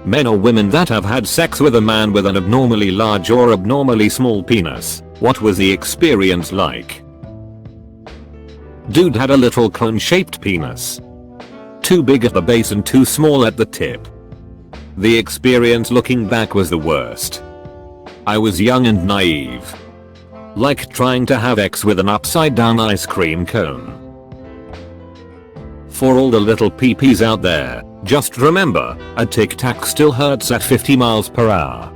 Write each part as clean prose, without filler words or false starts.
Men or women that have had sex with a man with an abnormally large or abnormally small penis, what was the experience like? Dude had a little cone-shaped penis. Too big at the base and too small at the tip. The experience looking back was the worst. I was young and naive. Like trying to have sex with an upside down ice cream cone. For all the little peepees out there, just remember, a tic tac still hurts at 50 miles per hour.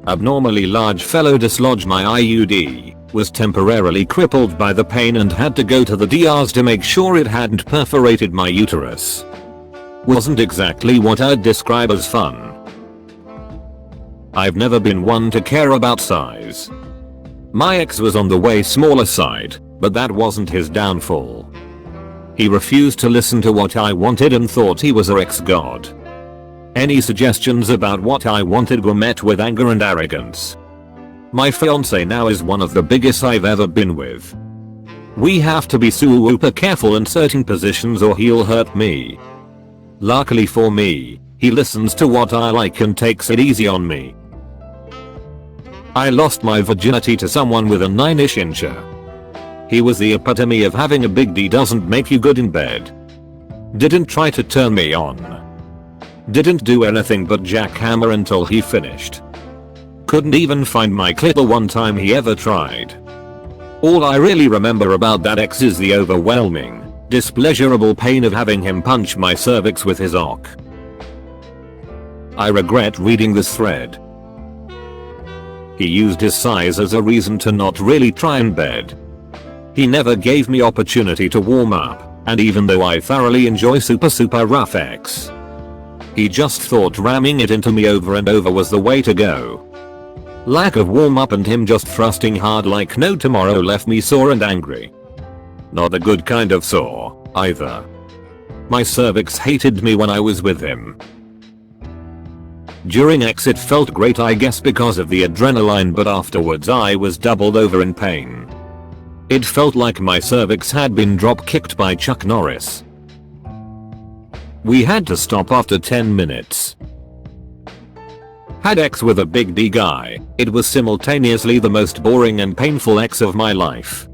Abnormally large fellow dislodged my IUD, was temporarily crippled by the pain and had to go to the DRs to make sure it hadn't perforated my uterus. Wasn't exactly what I'd describe as fun. I've never been one to care about size. My ex was on the way smaller side, but that wasn't his downfall. He refused to listen to what I wanted and thought he was a ex-god. Any suggestions about what I wanted were met with anger and arrogance. My fiance now is one of the biggest I've ever been with. We have to be super careful in certain positions or he'll hurt me. Luckily for me, he listens to what I like and takes it easy on me. I lost my virginity to someone with a 9-ish incher. He was the epitome of having a big D doesn't make you good in bed. Didn't try to turn me on. Didn't do anything but jackhammer until he finished. Couldn't even find my clit the one time he ever tried. All I really remember about that ex is the overwhelming, displeasurable pain of having him punch my cervix with his ock. I regret reading this thread. He used his size as a reason to not really try in bed. He never gave me opportunity to warm up, and even though I thoroughly enjoy super rough X, he just thought ramming it into me over and over was the way to go. Lack of warm up and him just thrusting hard like no tomorrow left me sore and angry. Not a good kind of sore, either. My cervix hated me when I was with him. During X it felt great, I guess because of the adrenaline, but afterwards I was doubled over in pain. It felt like my cervix had been drop kicked by Chuck Norris. We had to stop after 10 minutes. Had X with a big D guy. It was simultaneously the most boring and painful X of my life.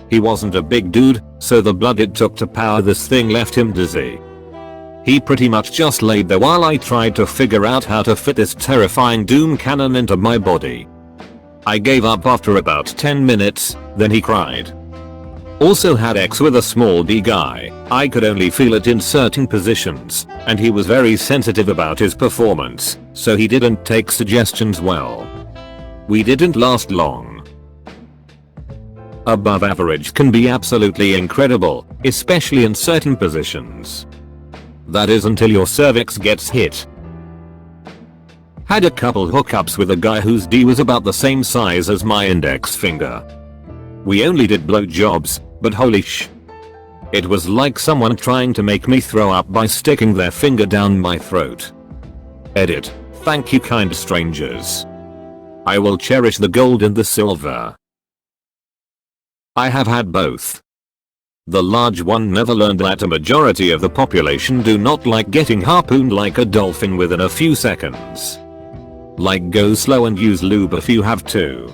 He wasn't a big dude, so the blood it took to power this thing left him dizzy. He pretty much just laid there while I tried to figure out how to fit this terrifying doom cannon into my body. I gave up after about 10 minutes, then he cried. Also had X with a small D guy. I could only feel it in certain positions, and he was very sensitive about his performance, so he didn't take suggestions well. We didn't last long. Above average can be absolutely incredible, especially in certain positions. That is until your cervix gets hit. Had a couple hookups with a guy whose D was about the same size as my index finger. We only did blowjobs, but holy sh. It was like someone trying to make me throw up by sticking their finger down my throat. Edit. Thank you, kind strangers. I will cherish the gold and the silver. I have had both. The large one never learned that a majority of the population do not like getting harpooned like a dolphin within a few seconds. Like, go slow and use lube if you have to.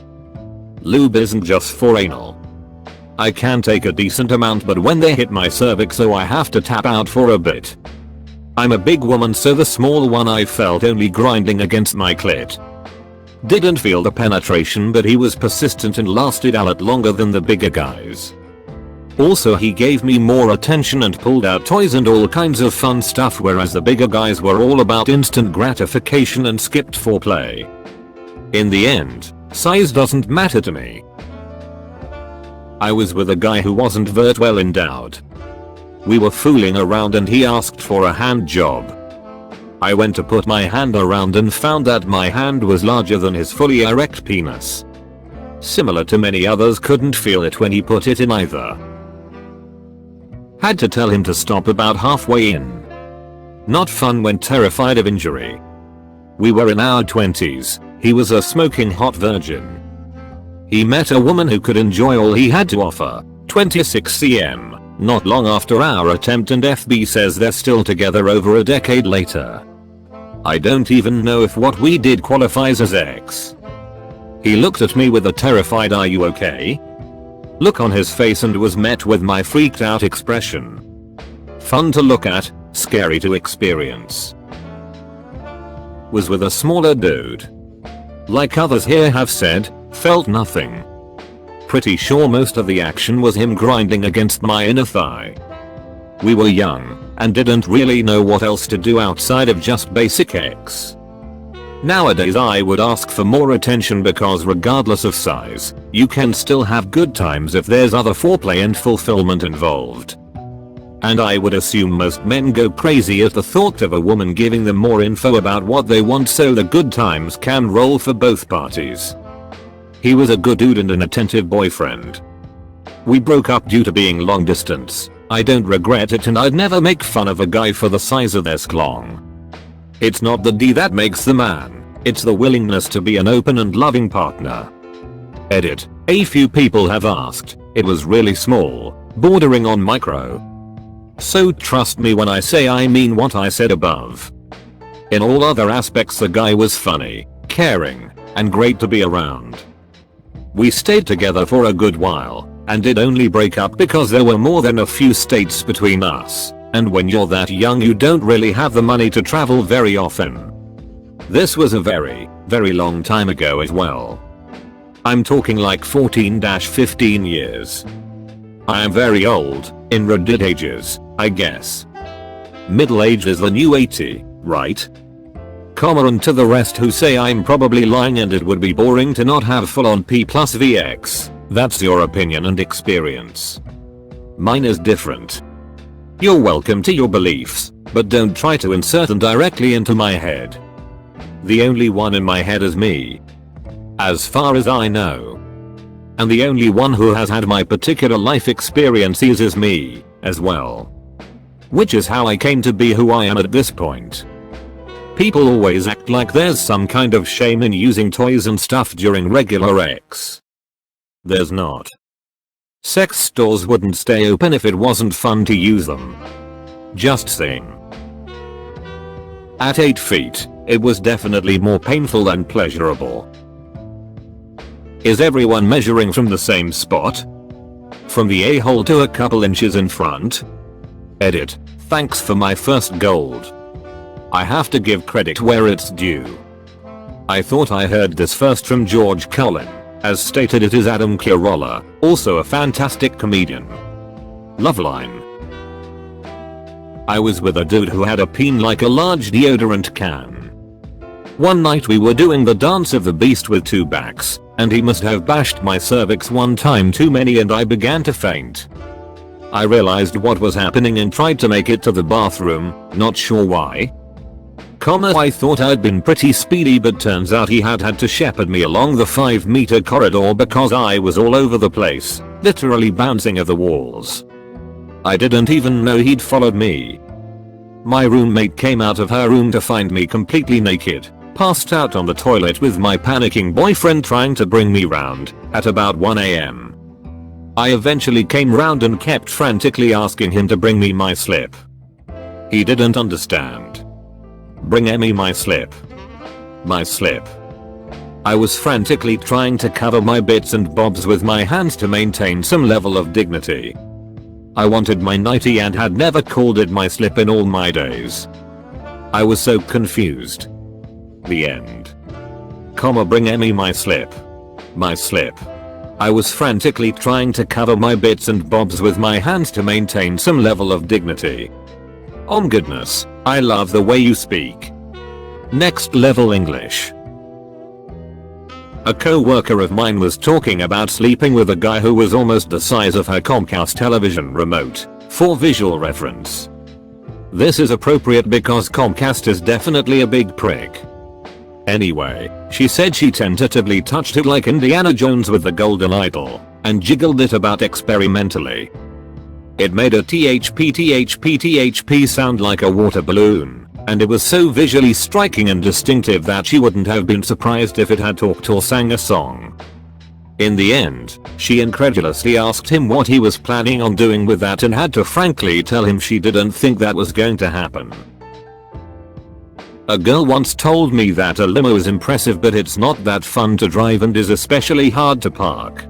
Lube isn't just for anal. I can take a decent amount, but when they hit my cervix, so I have to tap out for a bit. I'm a big woman, so the small one I felt only grinding against my clit. Didn't feel the penetration, but he was persistent and lasted a lot longer than the bigger guys. Also, he gave me more attention and pulled out toys and all kinds of fun stuff, whereas the bigger guys were all about instant gratification and skipped foreplay. In the end, size doesn't matter to me. I was with a guy who wasn't very well endowed. We were fooling around and he asked for a hand job. I went to put my hand around and found that my hand was larger than his fully erect penis. Similar to many others, couldn't feel it when he put it in either. Had to tell him to stop about halfway in. Not fun when terrified of injury. We were in our 20s, he was a smoking hot virgin. He met a woman who could enjoy all he had to offer, 26 cm, Not long after our attempt, and FB says they're still together over a decade later. I don't even know if what we did qualifies as X. He looked at me with a terrified "Are you okay?" look on his face and was met with my freaked out expression. Fun to look at, scary to experience. Was with a smaller dude. Like others here have said, felt nothing. Pretty sure most of the action was him grinding against my inner thigh. We were young and didn't really know what else to do outside of just basic X. Nowadays I would ask for more attention because regardless of size, you can still have good times if there's other foreplay and fulfillment involved. And I would assume most men go crazy at the thought of a woman giving them more info about what they want so the good times can roll for both parties. He was a good dude and an attentive boyfriend. We broke up due to being long distance. I don't regret it, and I'd never make fun of a guy for the size of their schlong. It's not the D that makes the man, it's the willingness to be an open and loving partner. Edit. A few people have asked, it was really small, bordering on micro. So trust me when I say I mean what I said above. In all other aspects the guy was funny, caring, and great to be around. We stayed together for a good while, and did only break up because there were more than a few states between us, and when you're that young you don't really have the money to travel very often. This was a very, very long time ago as well. I'm talking like 14-15 years. I am very old, in Reddit ages, I guess. Middle age is the new 80, right? And to the rest who say I'm probably lying and it would be boring to not have full on P plus VX, that's your opinion and experience. Mine is different. You're welcome to your beliefs, but don't try to insert them directly into my head. The only one in my head is me. As far as I know. And the only one who has had my particular life experiences is me, as well. Which is how I came to be who I am at this point. People always act like there's some kind of shame in using toys and stuff during regular X. There's not. Sex stores wouldn't stay open if it wasn't fun to use them. Just saying. At 8 feet, it was definitely more painful than pleasurable. Is everyone measuring from the same spot? From the a-hole to a couple inches in front? Edit. Thanks for my first gold. I have to give credit where it's due. I thought I heard this first from George Cullen. As stated, it is Adam Carolla, also a fantastic comedian. Loveline. I was with a dude who had a peen like a large deodorant can. One night we were doing the dance of the beast with 2 backs, and he must have bashed my cervix one time too many and I began to faint. I realized what was happening and tried to make it to the bathroom, not sure why. I thought I'd been pretty speedy, but turns out he had to shepherd me along the 5-meter corridor because I was all over the place, literally bouncing off the walls. I didn't even know he'd followed me. My roommate came out of her room to find me completely naked, passed out on the toilet with my panicking boyfriend trying to bring me round, at about 1 AM. I eventually came round and kept frantically asking him to bring me my slip. He didn't understand. Bring Emmy my slip. My slip. I was frantically trying to cover my bits and bobs with my hands to maintain some level of dignity. I wanted my nightie and had never called it my slip in all my days. I was so confused. The end. Bring Emmy my slip. My slip. I was frantically trying to cover my bits and bobs with my hands to maintain some level of dignity. Oh goodness, I love the way you speak. Next level English. A co-worker of mine was talking about sleeping with a guy who was almost the size of her Comcast television remote, for visual reference. This is appropriate because Comcast is definitely a big prick. Anyway, she said she tentatively touched it like Indiana Jones with the golden idol, and jiggled it about experimentally. It made a THP sound like a water balloon, and it was so visually striking and distinctive that she wouldn't have been surprised if it had talked or sang a song. In the end, she incredulously asked him what he was planning on doing with that and had to frankly tell him she didn't think that was going to happen. A girl once told me that a limo is impressive but it's not that fun to drive and is especially hard to park.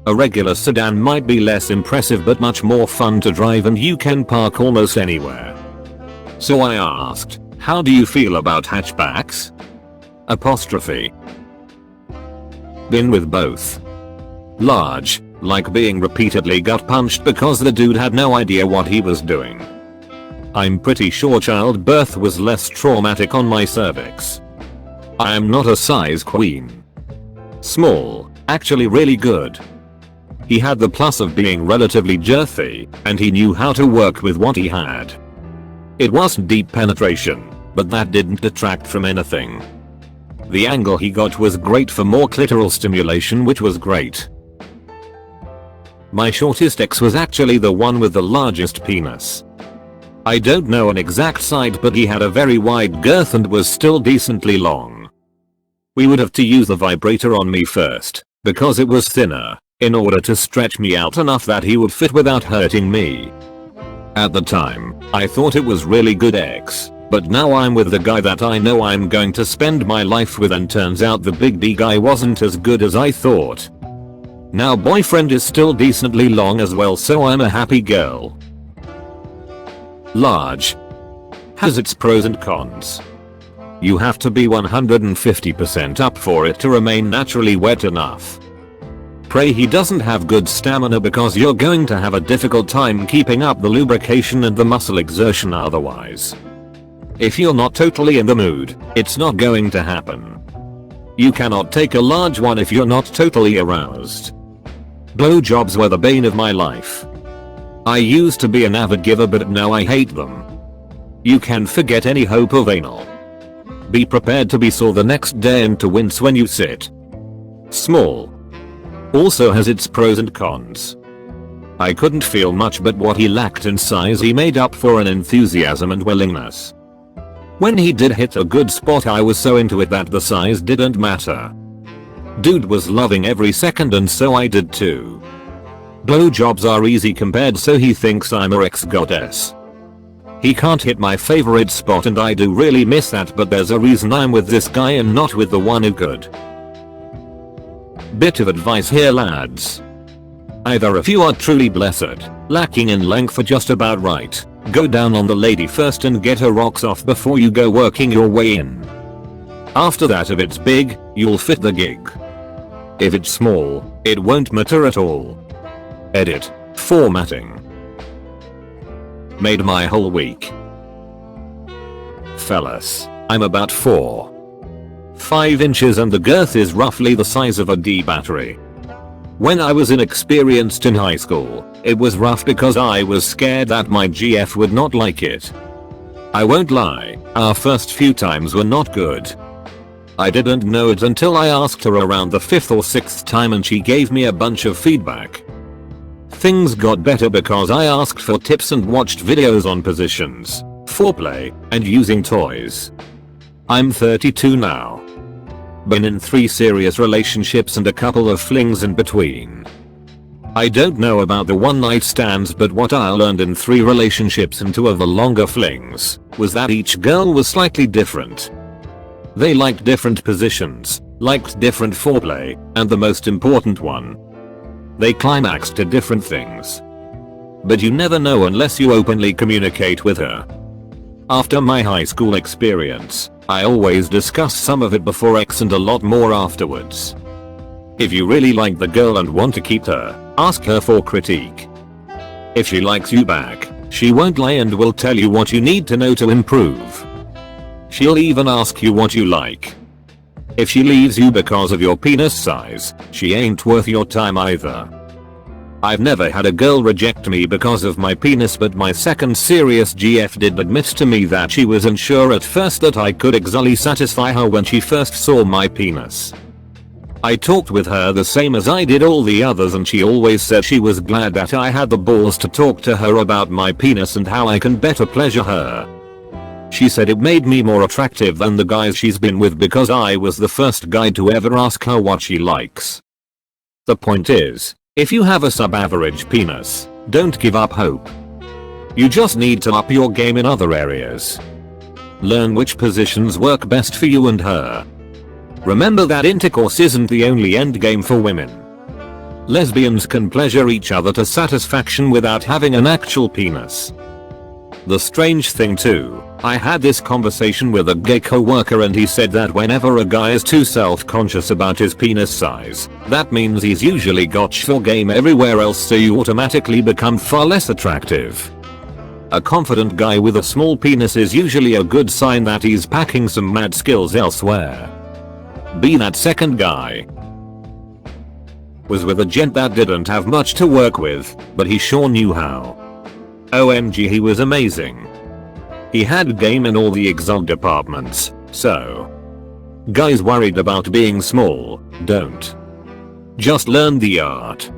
A regular sedan might be less impressive but much more fun to drive and you can park almost anywhere. So I asked, how do you feel about hatchbacks? Apostrophe. Been with both. Large, like being repeatedly gut punched because the dude had no idea what he was doing. I'm pretty sure childbirth was less traumatic on my cervix. I am not a size queen. Small, actually really good. He had the plus of being relatively girthy, and he knew how to work with what he had. It wasn't deep penetration, but that didn't detract from anything. The angle he got was great for more clitoral stimulation, which was great. My shortest ex was actually the one with the largest penis. I don't know an exact size but he had a very wide girth and was still decently long. We would have to use the vibrator on me first, because it was thinner, in order to stretch me out enough that he would fit without hurting me. At the time, I thought it was really good ex, but now I'm with the guy that I know I'm going to spend my life with and turns out the big D guy wasn't as good as I thought. Now boyfriend is still decently long as well, so I'm a happy girl. Large has its pros and cons. You have to be 150% up for it to remain naturally wet enough. Pray he doesn't have good stamina because you're going to have a difficult time keeping up the lubrication and the muscle exertion otherwise. If you're not totally in the mood, it's not going to happen. You cannot take a large one if you're not totally aroused. Blowjobs were the bane of my life. I used to be an avid giver but now I hate them. You can forget any hope of anal. Be prepared to be sore the next day and to wince when you sit. Small also has its pros and cons. I couldn't feel much but what he lacked in size he made up for in enthusiasm and willingness. When he did hit a good spot I was so into it that the size didn't matter. Dude was loving every second and so I did too. Blowjobs are easy compared so he thinks I'm a ex-goddess. He can't hit my favorite spot and I do really miss that, but there's a reason I'm with this guy and not with the one who could. Bit of advice here lads. Either if you are truly blessed, lacking in length or just about right, go down on the lady first and get her rocks off before you go working your way in. After that if it's big, you'll fit the gig. If it's small, it won't matter at all. Edit. Formatting. Made my whole week. Fellas, I'm about 4.5 inches and the girth is roughly the size of a D battery. When I was inexperienced in high school, it was rough because I was scared that my GF would not like it. I won't lie, our first few times were not good. I didn't know it until I asked her around the 5th or 6th time and she gave me a bunch of feedback. Things got better because I asked for tips and watched videos on positions, foreplay, and using toys. I'm 32 now. Been in 3 serious relationships and a couple of flings in between. I don't know about the one night stands, but what I learned in 3 relationships and 2 of the longer flings was that each girl was slightly different. They liked different positions, liked different foreplay, and the most important one, they climaxed to different things. But you never know unless you openly communicate with her. After my high school experience, I always discuss some of it before X and a lot more afterwards. If you really like the girl and want to keep her, ask her for critique. If she likes you back, she won't lie and will tell you what you need to know to improve. She'll even ask you what you like. If she leaves you because of your penis size, she ain't worth your time either. I've never had a girl reject me because of my penis, but my second serious GF did admit to me that she was unsure at first that I could actually satisfy her when she first saw my penis. I talked with her the same as I did all the others and she always said she was glad that I had the balls to talk to her about my penis and how I can better pleasure her. She said it made me more attractive than the guys she's been with because I was the first guy to ever ask her what she likes. The point is, if you have a sub-average penis, don't give up hope. You just need to up your game in other areas. Learn which positions work best for you and her. Remember that intercourse isn't the only endgame for women. Lesbians can pleasure each other to satisfaction without having an actual penis. The strange thing too, I had this conversation with a gay coworker and he said that whenever a guy is too self-conscious about his penis size, that means he's usually got shit game everywhere else, so you automatically become far less attractive. A confident guy with a small penis is usually a good sign that he's packing some mad skills elsewhere. Be that second guy. Was with a gent that didn't have much to work with, but he sure knew how. OMG, he was amazing. He had game in all the exotic departments, so guys worried about being small, don't. Just learn the art.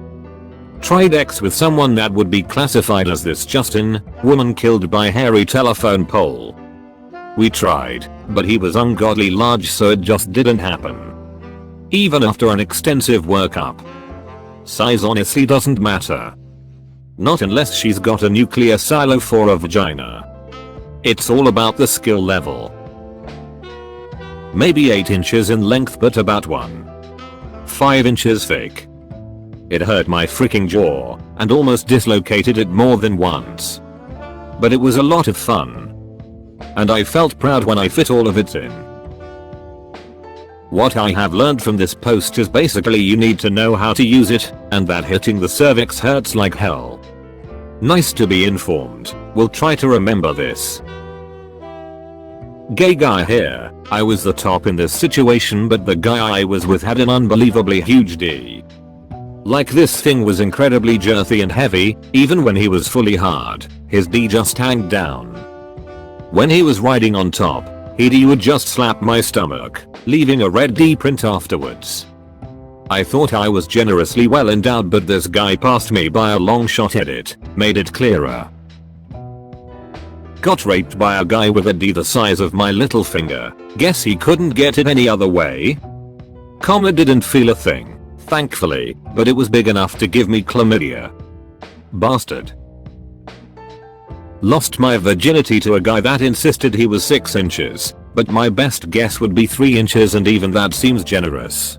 Tried X with someone that would be classified as this Justin, woman killed by hairy telephone pole. We tried, but he was ungodly large, so it just didn't happen. Even after an extensive workup. Size honestly doesn't matter. Not unless she's got a nuclear silo for a vagina. It's all about the skill level. Maybe 8 inches in length, but about 1.5 inches thick. It hurt my freaking jaw and almost dislocated it more than once. But it was a lot of fun. And I felt proud when I fit all of it in. What I have learned from this post is basically you need to know how to use it, and that hitting the cervix hurts like hell. Nice to be informed, we'll try to remember this. Gay guy here, I was the top in this situation, but the guy I was with had an unbelievably huge D. Like, this thing was incredibly girthy and heavy, even when he was fully hard, his D just hanged down. When he was riding on top, he would just slap my stomach, leaving a red D print afterwards. I thought I was generously well endowed, but this guy passed me by a long shot. Edit made it clearer. Got raped by a guy with a D the size of my little finger. Guess he couldn't get it any other way? Comma, didn't feel a thing, thankfully, but it was big enough to give me chlamydia. Bastard. Lost my virginity to a guy that insisted he was 6 inches, but my best guess would be 3 inches, and even that seems generous.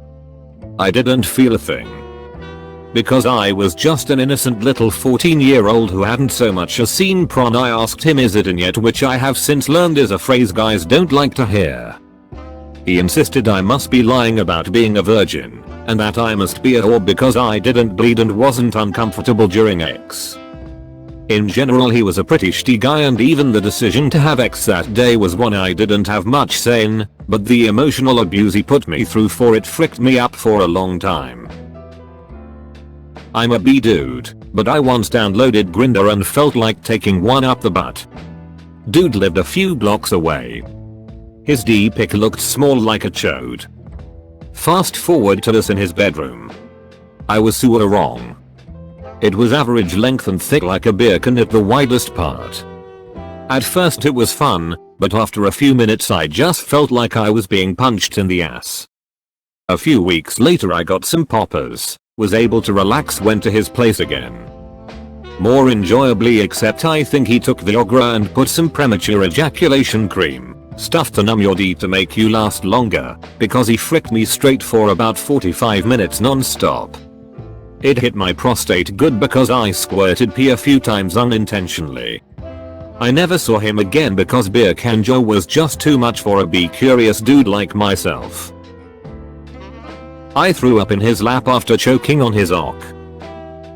I didn't feel a thing. Because I was just an innocent little 14-year-old who hadn't so much as seen porn. I asked him, is it in yet, which I have since learned is a phrase guys don't like to hear. He insisted I must be lying about being a virgin, and that I must be a whore because I didn't bleed and wasn't uncomfortable during X. In general, he was a pretty shitty guy, and even the decision to have X that day was one I didn't have much say in, but the emotional abuse he put me through for it fricked me up for a long time. I'm a B dude, but I once downloaded Grindr and felt like taking one up the butt. Dude lived a few blocks away. His D pic looked small like a chode. Fast forward to this in his bedroom. I was super wrong. It was average length and thick like a beer can at the widest part. At first it was fun, but after a few minutes I just felt like I was being punched in the ass. A few weeks later I got some poppers, was able to relax, went to his place again. More enjoyably, except I think he took Viagra and put some premature ejaculation cream, stuff to numb your D to make you last longer, because he fricked me straight for about 45 minutes non-stop. It hit my prostate good because I squirted pee a few times unintentionally. I never saw him again because beer can Joe was just too much for a B-curious dude like myself. I threw up in his lap after choking on his ock.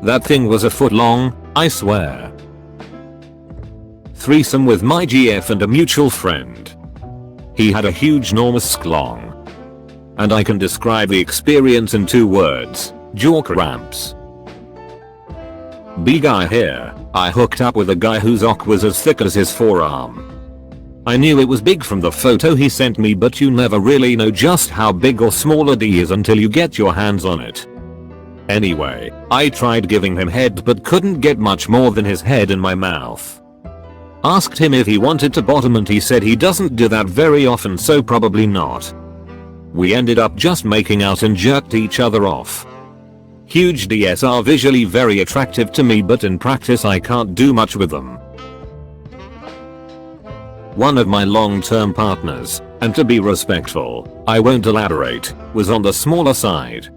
That thing was a foot long, I swear. Threesome with my GF and a mutual friend. He had a huge enormous sklong. And I can describe the experience in 2 words. Jaw cramps. B guy here, I hooked up with a guy whose ock was as thick as his forearm. I knew it was big from the photo he sent me, but you never really know just how big or small a D is until you get your hands on it. Anyway, I tried giving him head but couldn't get much more than his head in my mouth. Asked him if he wanted to bottom and he said he doesn't do that very often, so probably not. We ended up just making out and jerked each other off. Huge Ds are visually very attractive to me, but in practice I can't do much with them. One of my long-term partners, and to be respectful, I won't elaborate, was on the smaller side.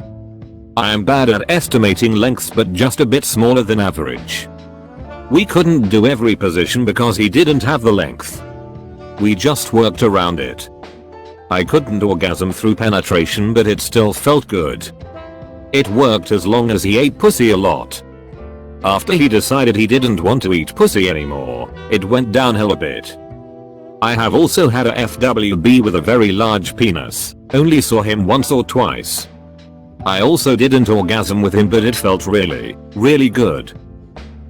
I am bad at estimating lengths, but just a bit smaller than average. We couldn't do every position because he didn't have the length. We just worked around it. I couldn't orgasm through penetration, but it still felt good. It worked as long as he ate pussy a lot. After he decided he didn't want to eat pussy anymore, it went downhill a bit. I have also had a FWB with a very large penis, only saw him once or twice. I also didn't orgasm with him, but it felt really good.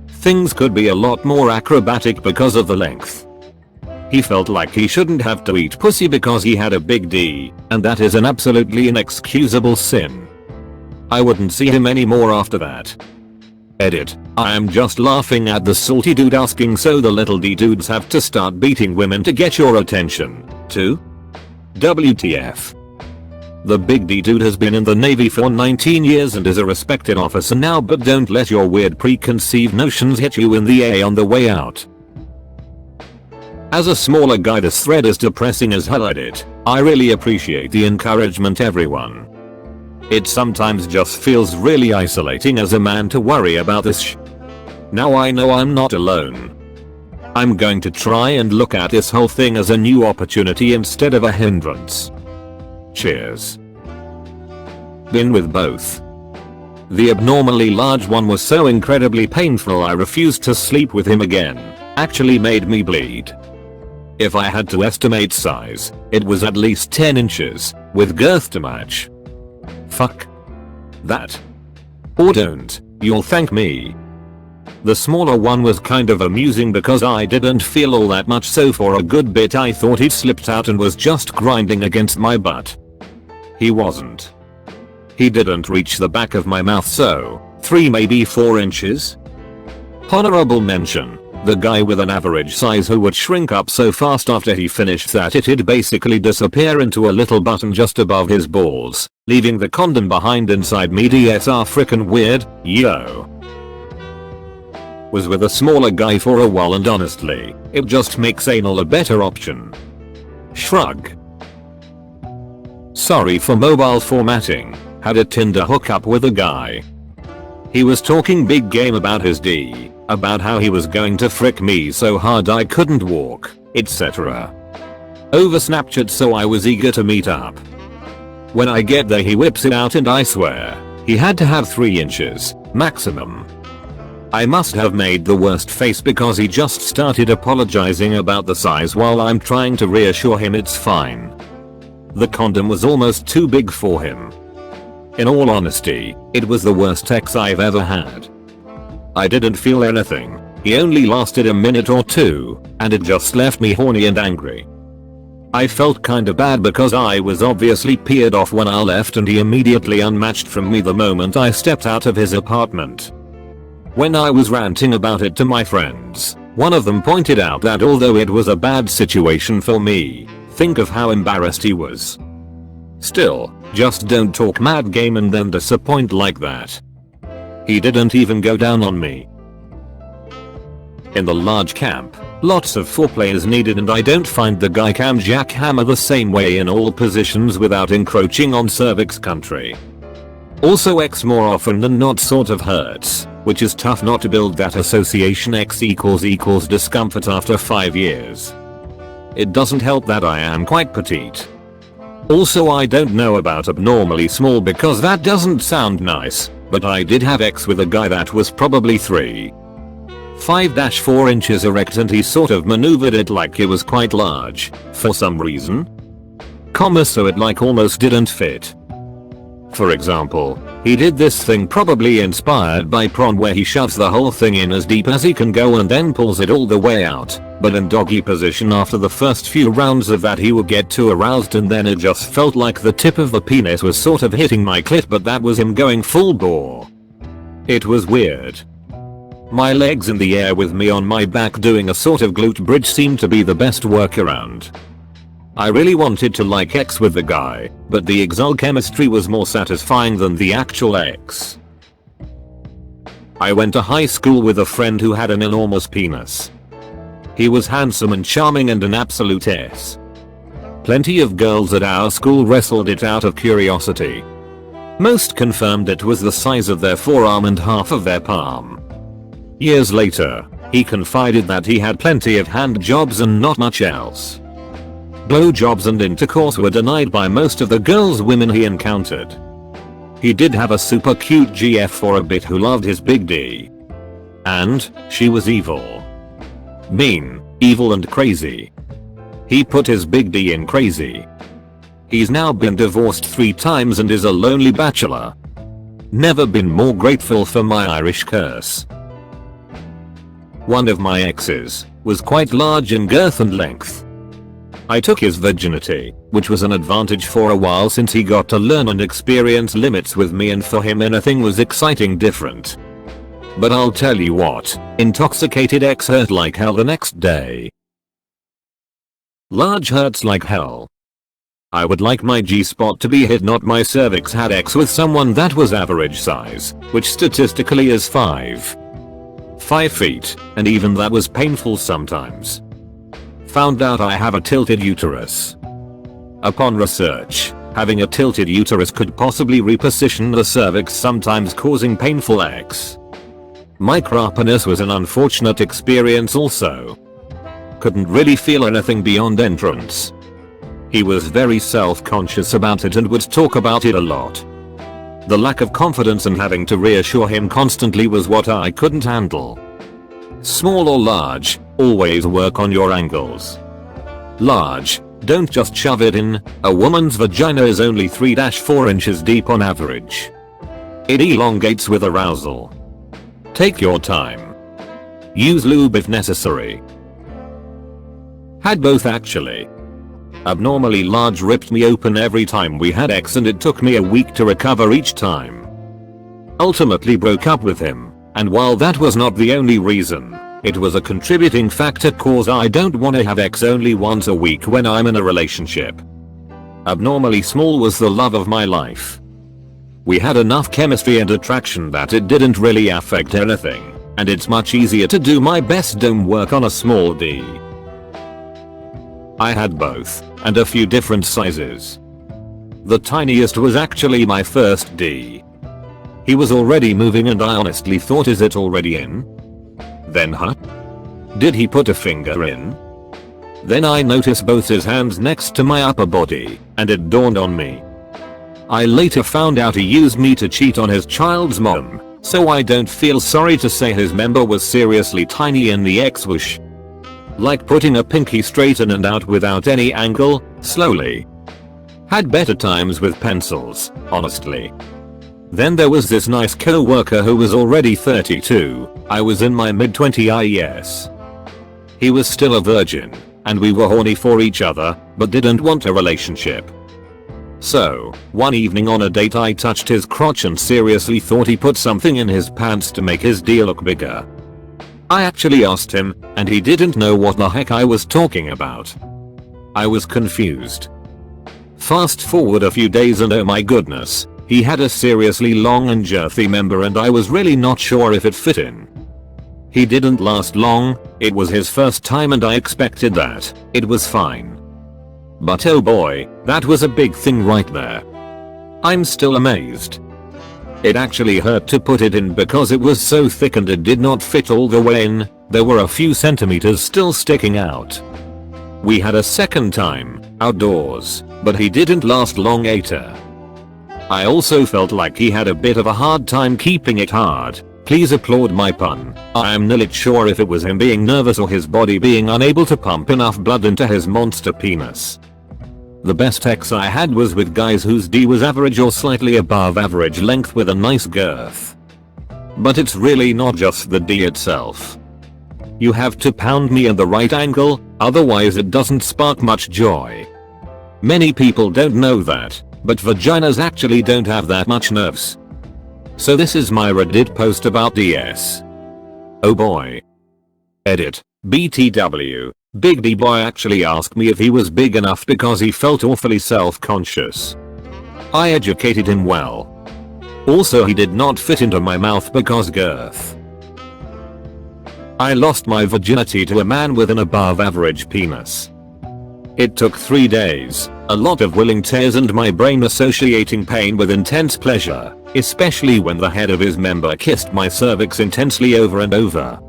Things could be a lot more acrobatic because of the length. He felt like he shouldn't have to eat pussy because he had a big D, and that is an absolutely inexcusable sin. I wouldn't see him anymore after that. Edit. I am just laughing at the salty dude asking, so the little D dudes have to start beating women to get your attention, too? WTF. The big D dude has been in the Navy for 19 years and is a respected officer now, but don't let your weird preconceived notions hit you in the A on the way out. As a smaller guy, this thread is depressing as hell. Edit. I really appreciate the encouragement, everyone. It sometimes just feels really isolating as a man to worry about this Now I know I'm not alone. I'm going to try and look at this whole thing as a new opportunity instead of a hindrance. Cheers. Been with both. The abnormally large one was so incredibly painful I refused to sleep with him again. Actually made me bleed. If I had to estimate size, it was at least 10 inches, with girth to match. Fuck that. Or don't, you'll thank me. The smaller one was kind of amusing because I didn't feel all that much, so for a good bit I thought he'd slipped out and was just grinding against my butt. He wasn't. He didn't reach the back of my mouth, so 3 maybe 4 inches. Honorable mention. The guy with an average size who would shrink up so fast after he finished that it'd basically disappear into a little button just above his balls, leaving the condom behind inside me. DS are frickin' weird, yo. Was with a smaller guy for a while and honestly, it just makes anal a better option. Shrug. Sorry for mobile formatting, had a Tinder hookup with a guy. He was talking big game about his D, about how he was going to frick me so hard I couldn't walk, etc. Over Snapchat, so I was eager to meet up. When I get there he whips it out and I swear, he had to have 3 inches, maximum. I must have made the worst face because he just started apologizing about the size while I'm trying to reassure him it's fine. The condom was almost too big for him. In all honesty, it was the worst sex I've ever had. I didn't feel anything, he only lasted a minute or two, and it just left me horny and angry. I felt kinda bad because I was obviously peered off when I left and he immediately unmatched from me the moment I stepped out of his apartment. When I was ranting about it to my friends, one of them pointed out that although it was a bad situation for me, think of how embarrassed he was. Still, just don't talk mad game and then disappoint like that. He didn't even go down on me. In the large camp, lots of foreplay is needed and I don't find the guy can jackhammer the same way in all positions without encroaching on cervix country. Also X more often than not sort of hurts, which is tough not to build that association. X equals discomfort after 5 years. It doesn't help that I am quite petite. Also I don't know about abnormally small because that doesn't sound nice, but I did have X with a guy that was probably 5-4 inches erect and he sort of maneuvered it like it was quite large, for some reason. So it like almost didn't fit. For example, he did this thing probably inspired by porn where he shoves the whole thing in as deep as he can go and then pulls it all the way out, but in doggy position after the first few rounds of that he would get too aroused and then it just felt like the tip of the penis was sort of hitting my clit, but that was him going full bore. It was weird. My legs in the air with me on my back doing a sort of glute bridge seemed to be the best workaround. I really wanted to like X with the guy, but the exol chemistry was more satisfying than the actual X. I went to high school with a friend who had an enormous penis. He was handsome and charming and an absolute ace. Plenty of girls at our school wrestled it out of curiosity. Most confirmed it was the size of their forearm and half of their palm. Years later, he confided that he had plenty of hand jobs and not much else. Blowjobs and intercourse were denied by most of the girls women he encountered. He did have a super cute GF for a bit who loved his big D. And she was evil. Mean, evil and crazy. He put his big D in crazy. He's now been divorced 3 times and is a lonely bachelor. Never been more grateful for my Irish curse. One of my exes was quite large in girth and length. I took his virginity, which was an advantage for a while since he got to learn and experience limits with me, and for him anything was exciting different. But I'll tell you what, intoxicated ex hurt like hell the next day. Large hurts like hell. I would like my G-spot to be hit, not my cervix. Had X with someone that was average size, which statistically is 5 feet, and even that was painful sometimes. Found out I have a tilted uterus. Upon research, having a tilted uterus could possibly reposition the cervix, sometimes causing painful X. My crappiness was an unfortunate experience also. Couldn't really feel anything beyond entrance. He was very self-conscious about it and would talk about it a lot. The lack of confidence and having to reassure him constantly was what I couldn't handle. Small or large, always work on your angles. Large, don't just shove it in. A woman's vagina is only 3-4 inches deep on average. It elongates with arousal. Take your time. Use lube if necessary. Had both actually. Abnormally large ripped me open every time we had X, and it took me a week to recover each time. Ultimately broke up with him, and while that was not the only reason, it was a contributing factor cause I don't wanna have X only once a week when I'm in a relationship. Abnormally small was the love of my life. We had enough chemistry and attraction that it didn't really affect anything, and it's much easier to do my best dome work on a small D. I had both, and a few different sizes. The tiniest was actually my first D. He was already moving and I honestly thought, is it already in? Then did he put a finger in? Then I noticed both his hands next to my upper body, and it dawned on me. I later found out he used me to cheat on his child's mom, so I don't feel sorry to say his member was seriously tiny in the X-wish. Like putting a pinky straight in and out without any angle, slowly. Had better times with pencils, honestly. Then there was this nice co-worker who was already 32, I was in my mid-20s. He was still a virgin, and we were horny for each other, but didn't want a relationship. So, one evening on a date I touched his crotch and seriously thought he put something in his pants to make his D look bigger. I actually asked him, and he didn't know what the heck I was talking about. I was confused. Fast forward a few days and oh my goodness, he had a seriously long and girthy member and I was really not sure if it fit in. He didn't last long, it was his first time and I expected that, it was fine. But oh boy, that was a big thing right there. I'm still amazed. It actually hurt to put it in because it was so thick and it did not fit all the way in, there were a few centimeters still sticking out. We had a second time, outdoors, but he didn't last long later. I also felt like he had a bit of a hard time keeping it hard. Please applaud my pun. I am not sure if it was him being nervous or his body being unable to pump enough blood into his monster penis. The best sex I had was with guys whose D was average or slightly above average length with a nice girth. But it's really not just the D itself. You have to pound me in the right angle, otherwise it doesn't spark much joy. Many people don't know that, but vaginas actually don't have that much nerves. So this is my Reddit post about DS. Oh boy. Edit. BTW. Big D boy actually asked me if he was big enough because he felt awfully self-conscious. I educated him well. Also, he did not fit into my mouth because girth. I lost my virginity to a man with an above average penis. It took 3 days, a lot of willing tears and my brain associating pain with intense pleasure, especially when the head of his member kissed my cervix intensely over and over.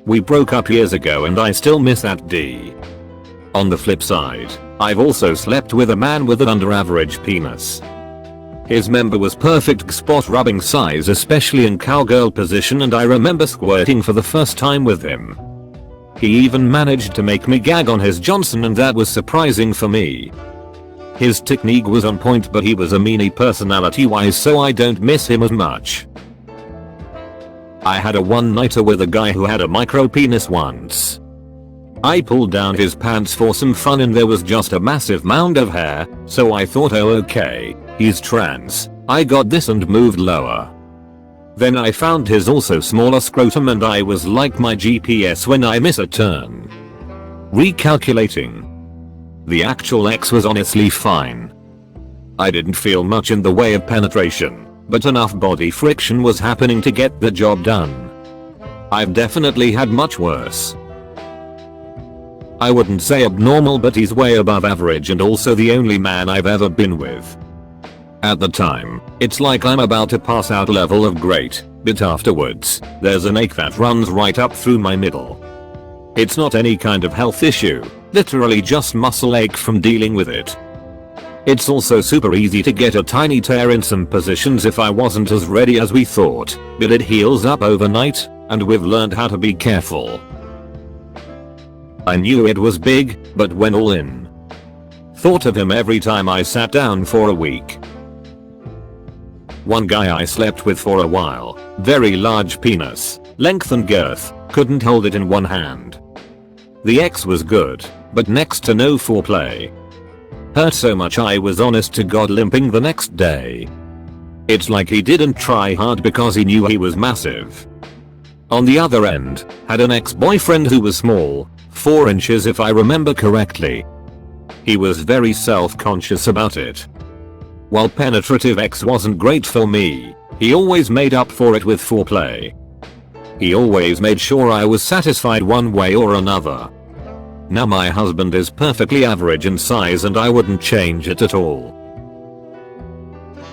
We broke up years ago and I still miss that D. On the flip side, I've also slept with a man with an under average penis. His member was perfect spot rubbing size, especially in cowgirl position, and I remember squirting for the first time with him. He even managed to make me gag on his Johnson, and that was surprising for me. His technique was on point, but he was a meanie personality wise, so I don't miss him as much. I had a one-nighter with a guy who had a micro penis once. I pulled down his pants for some fun and there was just a massive mound of hair, so I thought, oh okay, he's trans. I got this and moved lower. Then I found his also smaller scrotum and I was like my GPS when I miss a turn. Recalculating. The actual X was honestly fine. I didn't feel much in the way of penetration, but enough body friction was happening to get the job done. I've definitely had much worse. I wouldn't say abnormal, but he's way above average and also the only man I've ever been with. At the time, it's like I'm about to pass out level of great, but afterwards, there's an ache that runs right up through my middle. It's not any kind of health issue, literally just muscle ache from dealing with it. It's also super easy to get a tiny tear in some positions if I wasn't as ready as we thought, but it heals up overnight, and we've learned how to be careful. I knew it was big, but went all in. Thought of him every time I sat down for a week. One guy I slept with for a while, very large penis, length and girth, couldn't hold it in one hand. The X was good, but next to no foreplay. Hurt so much I was honest to God limping the next day. It's like he didn't try hard because he knew he was massive. On the other end, had an ex-boyfriend who was small, 4 inches if I remember correctly. He was very self-conscious about it. While penetrative X wasn't great for me, he always made up for it with foreplay. He always made sure I was satisfied one way or another. Now my husband is perfectly average in size and I wouldn't change it at all.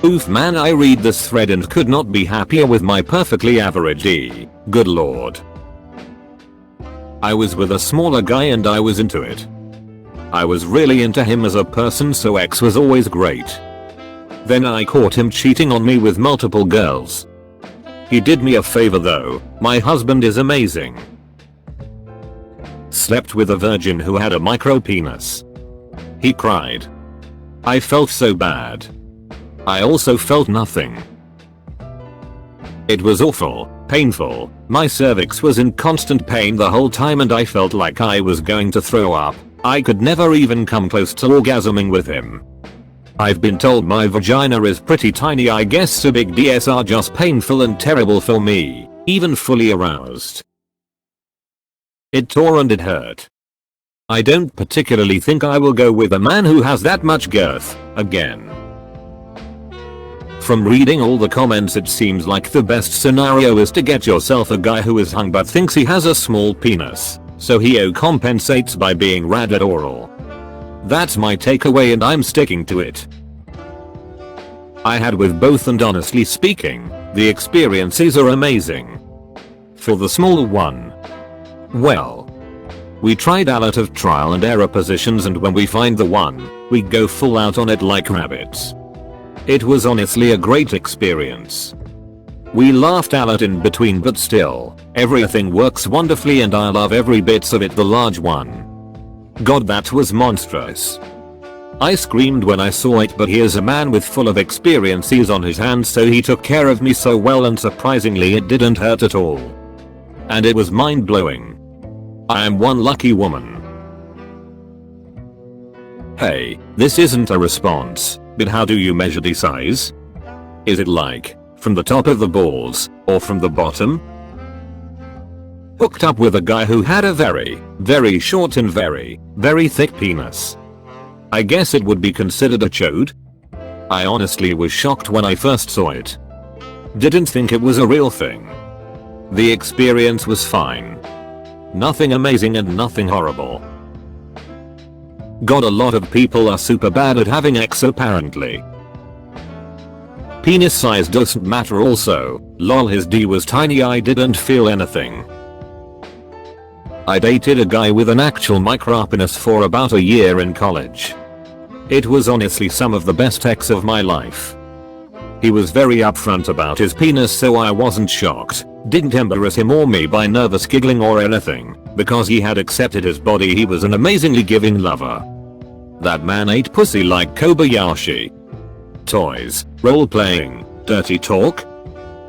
Oof man, I read this thread and could not be happier with my perfectly average E. Good lord. I was with a smaller guy and I was into it. I was really into him as a person, so X was always great. Then I caught him cheating on me with multiple girls. He did me a favor though, my husband is amazing. Slept with a virgin who had a micro penis. He cried. I felt so bad. I also felt nothing. It was awful, painful, my cervix was in constant pain the whole time and I felt like I was going to throw up. I could never even come close to orgasming with him. I've been told my vagina is pretty tiny, I guess so big Ds are just painful and terrible for me, even fully aroused. It tore and it hurt. I don't particularly think I will go with a man who has that much girth, again. From reading all the comments it seems like the best scenario is to get yourself a guy who is hung but thinks he has a small penis, so he compensates by being rad at oral. That's my takeaway and I'm sticking to it. I had with both and honestly speaking, the experiences are amazing. For the smaller one, well, we tried a lot of trial and error positions and when we find the one, we go full out on it like rabbits. It was honestly a great experience. We laughed a lot in between but still, everything works wonderfully and I love every bit of it. The large one. God, that was monstrous. I screamed when I saw it, but here's a man with full of experiences on his hands, so he took care of me so well and surprisingly it didn't hurt at all. And it was mind-blowing. I am one lucky woman. Hey, this isn't a response, but how do you measure the size? Is it like, from the top of the balls, or from the bottom? Hooked up with a guy who had a very, very short and very, very thick penis. I guess it would be considered a chode? I honestly was shocked when I first saw it. Didn't think it was a real thing. The experience was fine. Nothing amazing and nothing horrible. God, a lot of people are super bad at having sex apparently. Penis size doesn't matter also. Lol, his D was tiny, I didn't feel anything. I dated a guy with an actual micropenis for about a year in college. It was honestly some of the best sex of my life. He was very upfront about his penis, so I wasn't shocked. Didn't embarrass him or me by nervous giggling or anything, because he had accepted his body. He was an amazingly giving lover. That man ate pussy like Kobayashi. Toys, role-playing, dirty talk?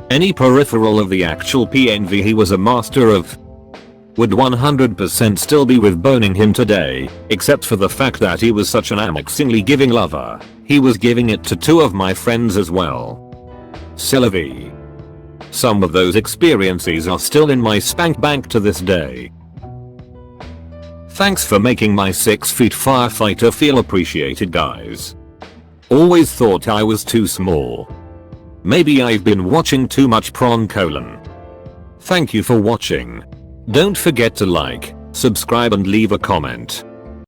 Any peripheral of the actual PNV he was a master of. Would 100% still be with boning him today, except for the fact that he was such an amazingly giving lover. He was giving it to 2 of my friends as well. Celevi. Some of those experiences are still in my spank bank to this day. Thanks for making my 6 feet firefighter feel appreciated, guys. Always thought I was too small. Maybe I've been watching too much prawn colon. Thank you for watching. Don't forget to like, subscribe and leave a comment.